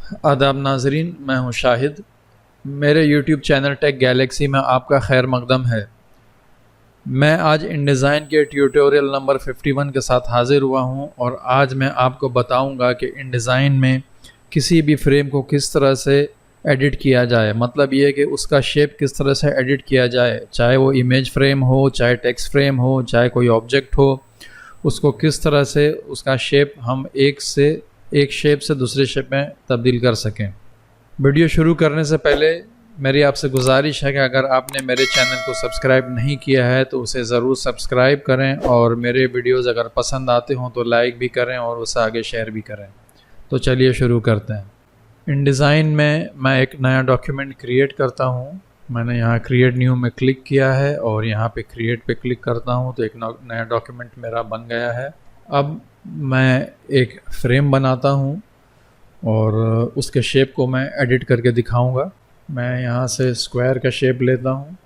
आदाब नाजरीन, मैं हूं शाहिद। मेरे यूट्यूब चैनल टेक गैलेक्सी में आपका खैर मकदम है। मैं आज InDesign के ट्यूटोरियल नंबर 51 के साथ हाज़िर हुआ हूं और आज मैं आपको बताऊंगा कि InDesign में किसी भी फ्रेम को किस तरह से एडिट किया जाए। मतलब ये कि उसका शेप किस तरह से एडिट किया जाए, चाहे वो इमेज फ्रेम हो, चाहे टेक्स्ट फ्रेम हो, चाहे कोई ऑब्जेक्ट हो, उसको किस तरह से उसका शेप हम एक शेप से दूसरे शेप में तब्दील कर सकें। वीडियो शुरू करने से पहले मेरी आपसे गुजारिश है कि अगर आपने मेरे चैनल को सब्सक्राइब नहीं किया है तो उसे ज़रूर सब्सक्राइब करें और मेरे वीडियोज़ अगर पसंद आते हों तो लाइक भी करें और उसे आगे शेयर भी करें। तो चलिए शुरू करते हैं। InDesign में मैं एक नया डॉक्यूमेंट क्रिएट करता हूँ। मैंने यहाँ क्रिएट न्यू में क्लिक किया है और यहाँ पे क्रिएट पे क्लिक करता हूँ तो एक नया डॉक्यूमेंट मेरा बन गया है। अब मैं एक फ्रेम बनाता हूँ और उसके शेप को मैं एडिट करके दिखाऊंगा। मैं यहाँ से स्क्वायर का शेप लेता हूँ।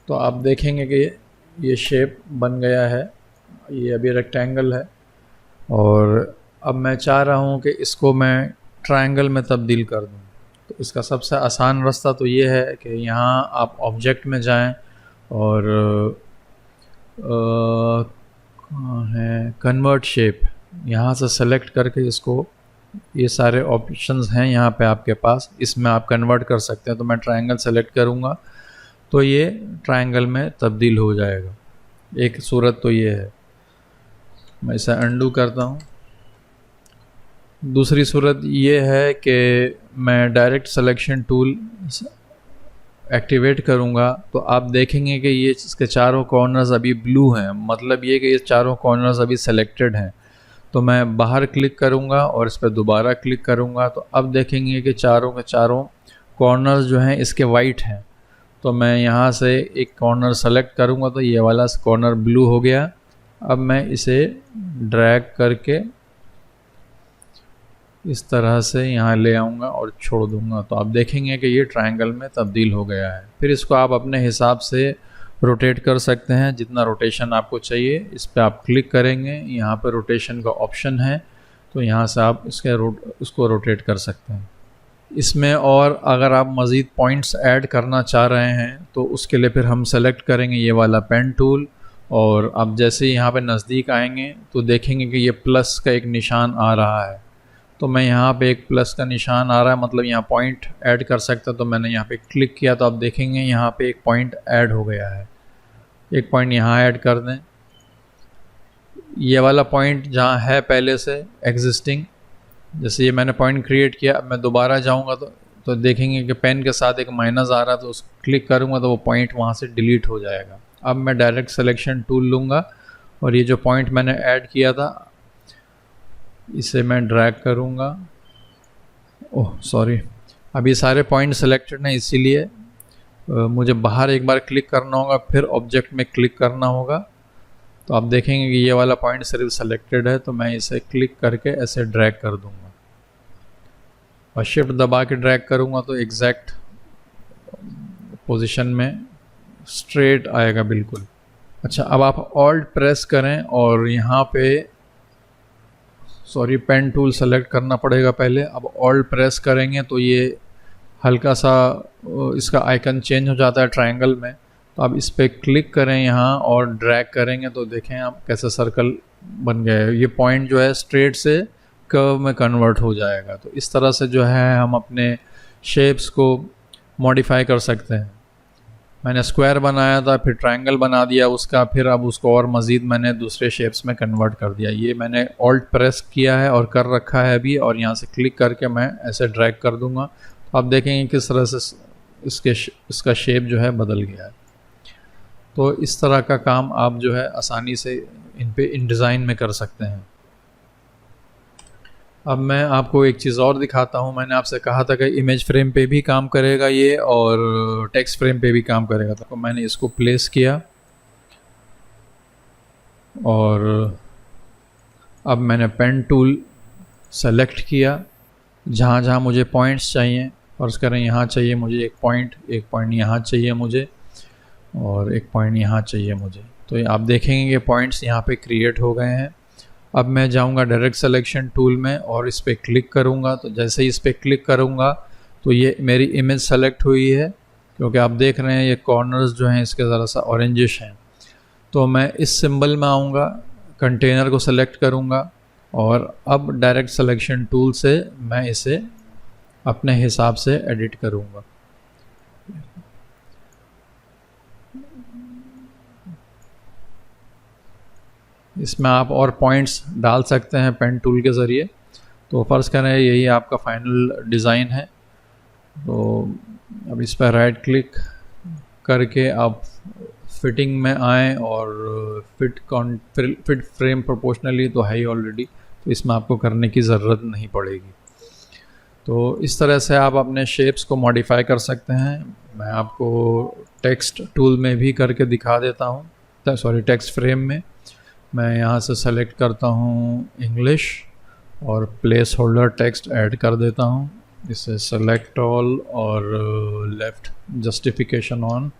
तो आप देखेंगे कि ये शेप बन गया है। ये अभी रेक्टेंगल है और अब मैं चाह रहा हूँ कि इसको मैं ट्रायंगल में तब्दील कर दूँ। तो इसका सबसे आसान रास्ता तो ये है कि यहाँ आप ऑब्जेक्ट में जाएं और कहाँ है कन्वर्ट शेप, यहाँ से सेलेक्ट करके इसको, ये सारे ऑप्शंस हैं यहाँ पे आपके पास, इसमें आप कन्वर्ट कर सकते हैं। तो मैं ट्रायंगल सेलेक्ट करूँगा तो ये ट्रायंगल में तब्दील हो जाएगा। एक सूरत तो ये है। मैं इसे अंडू करता हूँ। दूसरी सूरत ये है कि मैं डायरेक्ट सिलेक्शन टूल एक्टिवेट करूँगा तो आप देखेंगे कि ये इसके चारों कॉर्नर्स अभी ब्लू हैं। मतलब ये कि ये चारों कॉर्नर्स अभी सेलेक्टेड हैं। तो मैं बाहर क्लिक करूँगा और इस पर दोबारा क्लिक करूँगा तो अब देखेंगे कि चारों के चारों कॉर्नर्स जो हैं इसके वाइट हैं। तो मैं यहाँ से एक कॉर्नर सेलेक्ट करूँगा तो ये वाला कॉर्नर ब्लू हो गया। अब मैं इसे ड्रैग करके इस तरह से यहाँ ले आऊँगा और छोड़ दूँगा तो आप देखेंगे कि ये ट्रायंगल में तब्दील हो गया है। फिर इसको आप अपने हिसाब से रोटेट कर सकते हैं, जितना रोटेशन आपको चाहिए। इस पर आप क्लिक करेंगे, यहाँ पर रोटेशन का ऑप्शन है तो यहाँ से आप उसको रोटेट कर सकते हैं। इसमें और अगर आप मज़ीद पॉइंट्स ऐड करना चाह रहे हैं तो उसके लिए फिर हम सेलेक्ट करेंगे ये वाला पेन टूल और अब जैसे ही यहाँ पे नज़दीक आएंगे तो देखेंगे कि ये प्लस का एक निशान आ रहा है। तो मैं यहाँ पे एक प्लस का निशान आ रहा है, मतलब यहाँ पॉइंट ऐड कर सकता। तो मैंने यहाँ पे क्लिक किया तो आप देखेंगे यहाँ पे एक पॉइंट ऐड हो गया है। एक पॉइंट यहाँ ऐड कर दें। ये वाला पॉइंट जहाँ है पहले से एग्जिस्टिंग, जैसे ये मैंने पॉइंट क्रिएट किया, अब मैं दोबारा जाऊँगा तो देखेंगे कि पेन के साथ एक माइनस आ रहा है। तो उसको क्लिक करूँगा तो वो पॉइंट वहाँ से डिलीट हो जाएगा। अब मैं डायरेक्ट सिलेक्शन टूल लूँगा और ये जो पॉइंट मैंने ऐड किया था इसे मैं ड्रैग करूँगा। ओह सॉरी, अब ये सारे पॉइंट सेलेक्टेड हैं, इसीलिए मुझे बाहर एक बार क्लिक करना होगा, फिर ऑब्जेक्ट में क्लिक करना होगा। तो आप देखेंगे कि ये वाला पॉइंट सिर्फ सेलेक्टेड है। तो मैं इसे क्लिक करके ऐसे ड्रैग कर दूँगा और शिफ्ट दबा के ड्रैग करूँगा तो एग्जैक्ट पोजीशन में स्ट्रेट आएगा बिल्कुल। अच्छा, अब आप ऑल्ट प्रेस करें और यहाँ पे सॉरी पेन टूल सेलेक्ट करना पड़ेगा पहले। अब ऑल्ट प्रेस करेंगे तो ये हल्का सा इसका आइकन चेंज हो जाता है ट्रायंगल में। तो अब इस पर क्लिक करें यहाँ और ड्रैग करेंगे तो देखें आप कैसे सर्कल बन गया है। ये पॉइंट जो है स्ट्रेट से कर्व में कन्वर्ट हो जाएगा। तो इस तरह से जो है हम अपने शेप्स को मॉडिफाई कर सकते हैं। मैंने स्क्वायर बनाया था, फिर ट्रायंगल बना दिया उसका, फिर अब उसको और मज़ीद मैंने दूसरे शेप्स में कन्वर्ट कर दिया। ये मैंने ऑल्ट प्रेस किया है और कर रखा है अभी, और यहाँ से क्लिक करके मैं ऐसे ड्रैग कर दूँगा। तो आप देखेंगे किस तरह से इसका शेप जो है बदल गया है। तो इस तरह का काम आप जो है आसानी से InDesign में कर सकते हैं। अब मैं आपको एक चीज़ और दिखाता हूँ। मैंने आपसे कहा था कि इमेज फ्रेम पे भी काम करेगा ये और टेक्स्ट फ्रेम पे भी काम करेगा। तो मैंने इसको प्लेस किया और अब मैंने पेन टूल सेलेक्ट किया। जहाँ जहाँ मुझे पॉइंट्स चाहिए, फर्ज करें यहाँ चाहिए मुझे एक पॉइंट यहाँ चाहिए मुझे और एक पॉइंट यहाँ चाहिए मुझे। तो आप देखेंगे कि पॉइंट्स यहाँ पे क्रिएट हो गए हैं। अब मैं जाऊँगा डायरेक्ट सिलेक्शन टूल में और इस पर क्लिक करूँगा। तो जैसे ही इस पर क्लिक करूँगा तो ये मेरी इमेज सेलेक्ट हुई है, क्योंकि आप देख रहे हैं ये कॉर्नर्स जो हैं इसके ज़रा सा ऑरेंजिश हैं। तो मैं इस सिंबल में आऊँगा, कंटेनर को सेलेक्ट करूँगा और अब डायरेक्ट सिलेक्शन टूल से मैं इसे अपने हिसाब से एडिट करूँगा। इसमें आप और पॉइंट्स डाल सकते हैं पेन टूल के ज़रिए। तो फ़र्ज़ करें यही आपका फाइनल डिज़ाइन है। तो अब इस पर राइट क्लिक करके आप फिटिंग में आएँ और फिट फ्रेम प्रोपोर्शनली तो है ही ऑलरेडी, तो इसमें आपको करने की ज़रूरत नहीं पड़ेगी। तो इस तरह से आप अपने शेप्स को मॉडिफाई कर सकते हैं। मैं आपको टेक्स्ट टूल में भी करके दिखा देता हूँ, सॉरी टेक्स्ट फ्रेम में। मैं यहाँ से सेलेक्ट करता हूँ इंग्लिश और प्लेस होल्डर टेक्स्ट ऐड कर देता हूँ। इसे सेलेक्ट ऑल और लेफ़्ट जस्टिफिकेशन ऑन।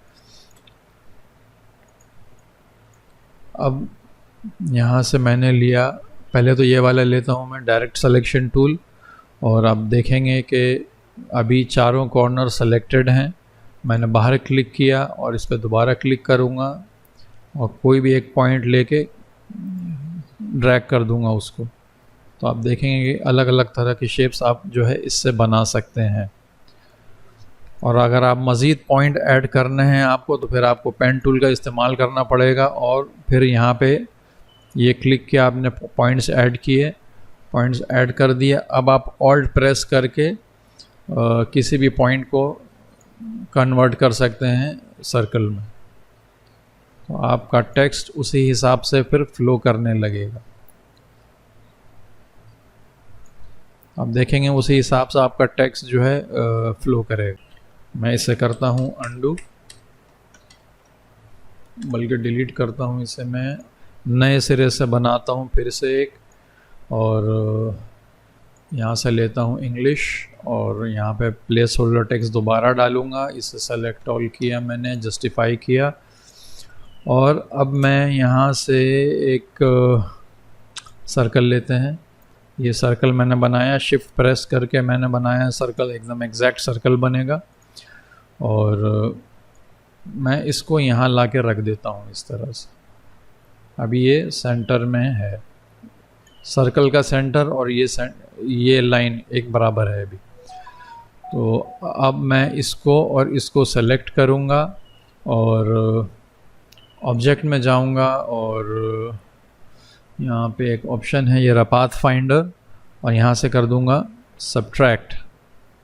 अब यहाँ से मैंने लिया, पहले तो ये वाला लेता हूँ मैं डायरेक्ट सिलेक्शन टूल, और आप देखेंगे कि अभी चारों कॉर्नर सेलेक्टेड हैं। मैंने बाहर क्लिक किया और इस पर दोबारा क्लिक करूँगा और कोई भी एक पॉइंट लेके ड्रैग कर दूंगा उसको। तो आप देखेंगे कि अलग अलग तरह की शेप्स आप जो है इससे बना सकते हैं। और अगर आप मज़ीद पॉइंट ऐड करने हैं आपको, तो फिर आपको पेन टूल का इस्तेमाल करना पड़ेगा। और फिर यहाँ पे ये क्लिक किया, आपने पॉइंट्स ऐड किए, पॉइंट्स ऐड कर दिए। अब आप ऑल्ट प्रेस करके किसी भी पॉइंट को कन्वर्ट कर सकते हैं सर्कल में। तो आपका टेक्स्ट उसी हिसाब से फिर फ्लो करने लगेगा। आप देखेंगे उसी हिसाब से आपका टेक्स्ट जो है फ्लो करेगा। मैं इसे करता हूँ अंडू, बल्कि डिलीट करता हूँ इसे, मैं नए सिरे से बनाता हूँ फिर से एक, और यहाँ से लेता हूँ इंग्लिश और यहाँ पे प्लेस होल्डर टेक्स्ट दोबारा डालूँगा। इसे सेलेक्ट ऑल किया मैंने, जस्टिफाई किया, और अब मैं यहाँ से एक सर्कल लेते हैं। ये सर्कल मैंने बनाया, शिफ्ट प्रेस करके मैंने बनाया सर्कल, एकदम एग्जैक्ट सर्कल बनेगा। और मैं इसको यहाँ ला के रख देता हूँ इस तरह से। अभी ये सेंटर में है, सर्कल का सेंटर और ये लाइन एक बराबर है अभी। तो अब मैं इसको और इसको सेलेक्ट करूँगा और ऑब्जेक्ट में जाऊंगा और यहाँ पे एक ऑप्शन है, ये रहा पाथ फाइंडर, और यहाँ से कर दूंगा सब्ट्रैक्ट।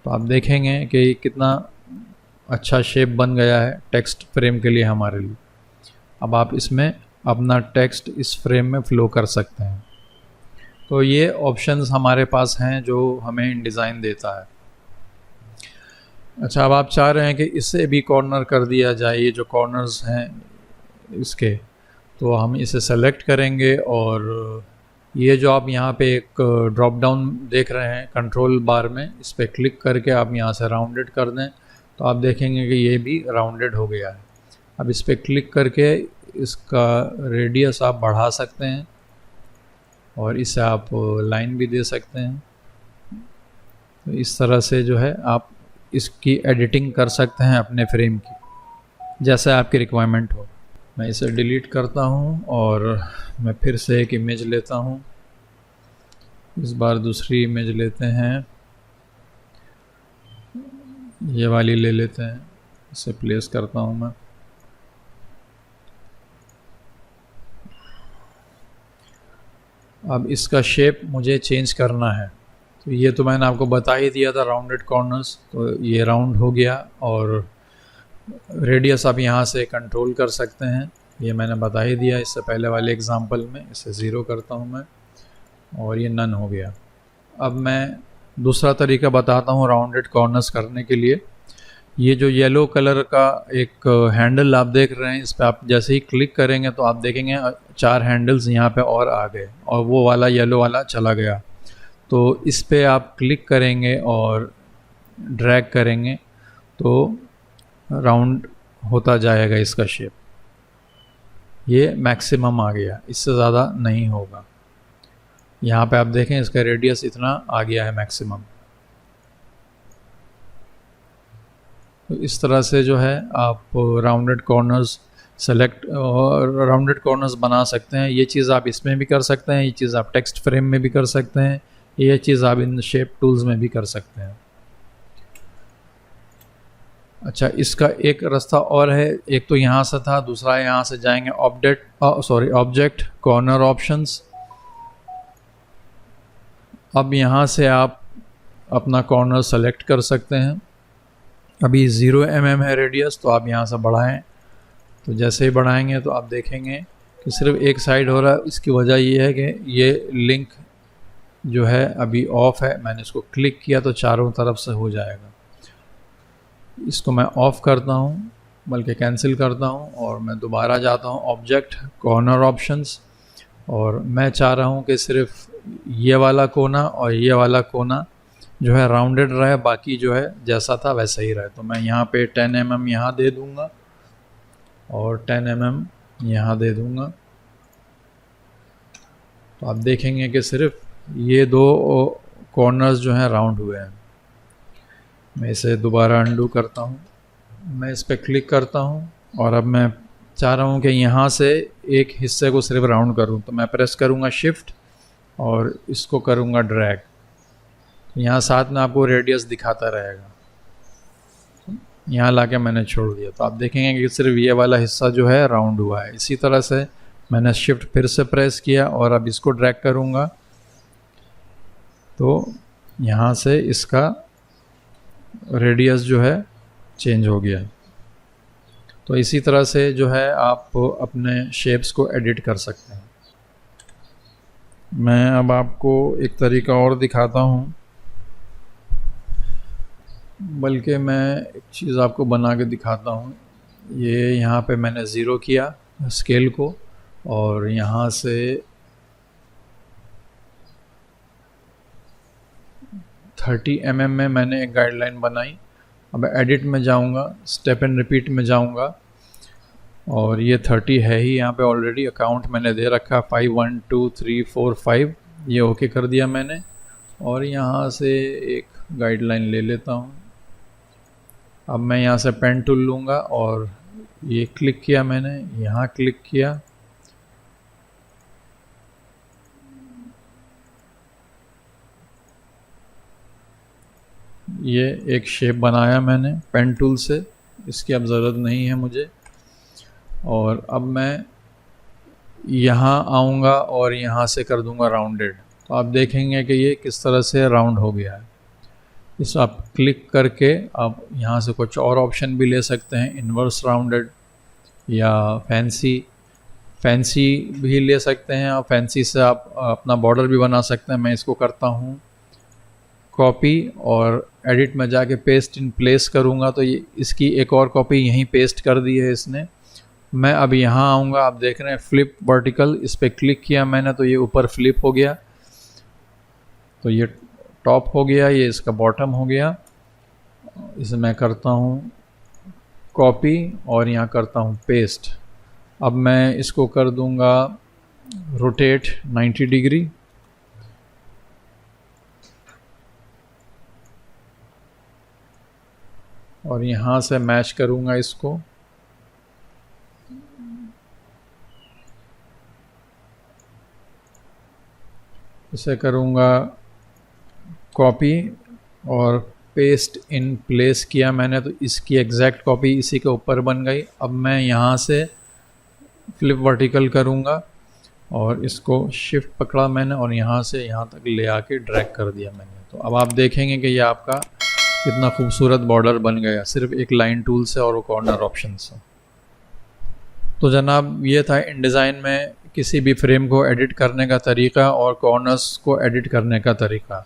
तो आप देखेंगे कि कितना अच्छा शेप बन गया है टेक्स्ट फ्रेम के लिए हमारे लिए। अब आप इसमें अपना टेक्स्ट इस फ्रेम में फ्लो कर सकते हैं। तो ये ऑप्शंस हमारे पास हैं जो हमें इन डिज़ाइन देता है। अच्छा, अब आप चाह रहे हैं कि इससे भी कॉर्नर कर दिया जाए, ये जो कॉर्नर्स हैं इसके, तो हम इसे सेलेक्ट करेंगे और ये जो आप यहाँ पे एक ड्रॉप डाउन देख रहे हैं कंट्रोल बार में, इस पर क्लिक करके आप यहाँ से राउंडेड कर दें तो आप देखेंगे कि ये भी राउंडेड हो गया है। अब इस पर क्लिक करके इसका रेडियस आप बढ़ा सकते हैं और इसे आप लाइन भी दे सकते हैं। तो इस तरह से जो है आप इसकी एडिटिंग कर सकते हैं अपने फ्रेम की, जैसे आपकी रिक्वायरमेंट हो। मैं इसे डिलीट करता हूँ और मैं फिर से एक इमेज लेता हूँ। इस बार दूसरी इमेज लेते हैं, ये वाली ले लेते हैं, इसे प्लेस करता हूँ मैं। अब इसका शेप मुझे चेंज करना है, तो ये तो मैंने आपको बता ही दिया था राउंडेड कॉर्नर्स, तो ये राउंड हो गया। और रेडियस आप यहाँ से कंट्रोल कर सकते हैं, ये मैंने बता ही दिया इससे पहले वाले एग्जांपल में। इसे ज़ीरो करता हूँ मैं और ये नन हो गया। अब मैं दूसरा तरीका बताता हूँ राउंडेड कॉर्नर्स करने के लिए। ये जो येलो कलर का एक हैंडल आप देख रहे हैं, इस पर आप जैसे ही क्लिक करेंगे तो आप देखेंगे 4 हैंडल्स यहाँ पे और आ गए और वो वाला येलो वाला चला गया। तो इस पे आप क्लिक करेंगे और ड्रैग करेंगे तो राउंड होता जाएगा इसका शेप। ये मैक्सिमम आ गया, इससे ज़्यादा नहीं होगा। यहाँ पे आप देखें इसका रेडियस इतना आ गया है मैक्सिमम। तो इस तरह से जो है आप राउंडेड कॉर्नर्स सेलेक्ट और राउंडेड कॉर्नर्स बना सकते हैं। ये चीज़ आप इसमें भी कर सकते हैं, ये चीज़ आप टेक्स्ट फ्रेम में भी कर सकते हैं, ये चीज़ आप इन शेप टूल्स में भी कर सकते हैं। अच्छा, इसका एक रास्ता और है, एक तो यहाँ से था, दूसरा यहाँ से जाएंगे ऑब्जेक्ट कॉर्नर ऑप्शंस। अब यहाँ से आप अपना कॉर्नर सेलेक्ट कर सकते हैं। अभी 0 mm है रेडियस, तो आप यहाँ से बढ़ाएं। तो जैसे ही बढ़ाएंगे तो आप देखेंगे कि सिर्फ एक साइड हो रहा है। इसकी वजह ये है कि ये लिंक जो है अभी ऑफ है। मैंने इसको क्लिक किया तो चारों तरफ से हो जाएगा। इसको मैं ऑफ़ करता हूँ, बल्कि कैंसिल करता हूँ, और मैं दोबारा जाता हूँ ऑब्जेक्ट कॉर्नर ऑप्शंस, और मैं चाह रहा हूँ कि सिर्फ ये वाला कोना और ये वाला कोना जो है राउंडेड रहे, बाकी जो है जैसा था वैसा ही रहे। तो मैं यहाँ पे 10 mm यहाँ दे दूँगा और 10 mm यहाँ दे दूँगा। तो आप देखेंगे कि सिर्फ ये दो कॉर्नर्स जो हैं राउंड हुए हैं। मैं इसे दोबारा अंडू करता हूँ, मैं इस पर क्लिक करता हूँ, और अब मैं चाह रहा हूँ कि यहाँ से एक हिस्से को सिर्फ राउंड करूँ। तो मैं प्रेस करूँगा शिफ्ट और इसको करूँगा ड्रैग। यहाँ साथ में आपको रेडियस दिखाता रहेगा। यहाँ लाके मैंने छोड़ दिया, तो आप देखेंगे कि सिर्फ ये वाला हिस्सा जो है राउंड हुआ है। इसी तरह से मैंने शिफ्ट फिर से प्रेस किया और अब इसको ड्रैग करूँगा, तो यहाँ से इसका रेडियस जो है चेंज हो गया। तो इसी तरह से जो है आप अपने शेप्स को एडिट कर सकते हैं। मैं अब आपको एक तरीका और दिखाता हूँ, बल्कि मैं एक चीज़ आपको बना के दिखाता हूँ। ये यहाँ पे मैंने ज़ीरो किया स्केल को, और यहाँ से 30 mm में मैंने एक गाइडलाइन बनाई। अब एडिट में जाऊँगा, स्टेप एंड रिपीट में जाऊँगा, और ये 30 है ही यहाँ पे ऑलरेडी। अकाउंट मैंने दे रखा 5 1 2 3 4 5, ये ओके कर दिया मैंने। और यहाँ से एक गाइडलाइन ले लेता हूँ। अब मैं यहाँ से पेन टूल लूँगा और ये क्लिक किया मैंने, यहाँ क्लिक किया, ये एक शेप बनाया मैंने पेन टूल से, इसकी अब ज़रूरत नहीं है मुझे। और अब मैं यहाँ आऊँगा और यहाँ से कर दूँगा राउंडेड। तो आप देखेंगे कि ये किस तरह से राउंड हो गया है। इस आप क्लिक करके आप यहाँ से कुछ और ऑप्शन भी ले सकते हैं, इन्वर्स राउंडेड या फैंसी भी ले सकते हैं। और फैंसी से आप अपना बॉर्डर भी बना सकते हैं। मैं इसको करता हूँ कॉपी, और एडिट में जाके पेस्ट इन प्लेस करूँगा, तो ये इसकी एक और कॉपी यहीं पेस्ट कर दी है इसने। मैं अब यहाँ आऊँगा, आप देख रहे हैं फ्लिप वर्टिकल, इस पर क्लिक किया मैंने तो ये ऊपर फ्लिप हो गया। तो ये टॉप हो गया, ये इसका बॉटम हो गया। इसे मैं करता हूँ कॉपी और यहाँ करता हूँ पेस्ट। अब मैं इसको कर दूँगा रोटेट 90 डिग्री, और यहाँ से मैच करूँगा इसको। इसे करूँगा कॉपी और पेस्ट इन प्लेस किया मैंने, तो इसकी एग्जैक्ट कॉपी इसी के ऊपर बन गई। अब मैं यहाँ से फ्लिप वर्टिकल करूँगा और इसको शिफ्ट पकड़ा मैंने और यहाँ से यहाँ तक ले आके ड्रैग कर दिया मैंने। तो अब आप देखेंगे कि ये आपका कितना खूबसूरत बॉर्डर बन गया सिर्फ एक लाइन टूल से और वो कॉर्नर ऑप्शन से। तो जनाब, ये था इनडिज़ाइन में किसी भी फ्रेम को एडिट करने का तरीका और कॉर्नर्स को एडिट करने का तरीका।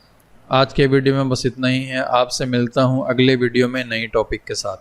आज के वीडियो में बस इतना ही है। आपसे मिलता हूँ अगले वीडियो में नई टॉपिक के साथ।